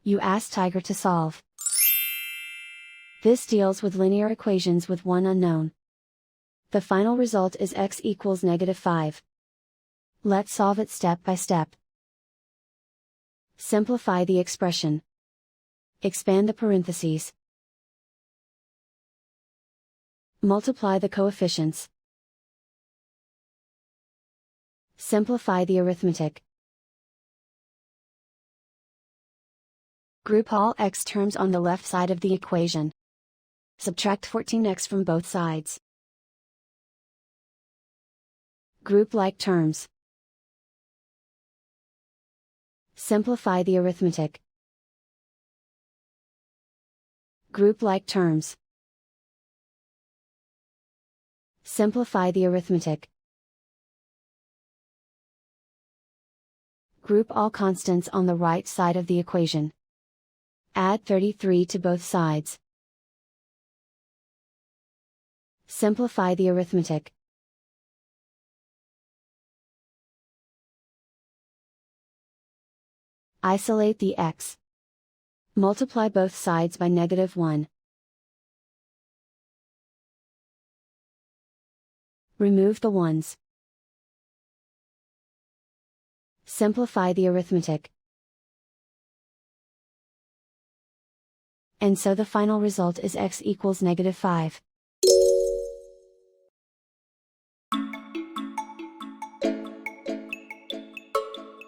You ask Tiger to solve. This deals with linear equations with one unknown. The final result is x equals -5. Let's solve it step by step. Simplify the expression. Expand the parentheses. Multiply the coefficients. Simplify the arithmetic. Group all x terms on the left side of the equation. Subtract 14x from both sides. Group like terms. Simplify the arithmetic. Group like terms. Simplify the arithmetic. Group all constants on the right side of the equation. Add 33 to both sides. Simplify the arithmetic. Isolate the x. Multiply both sides by -1. Remove the ones. Simplify the arithmetic. And so the final result is x equals -5.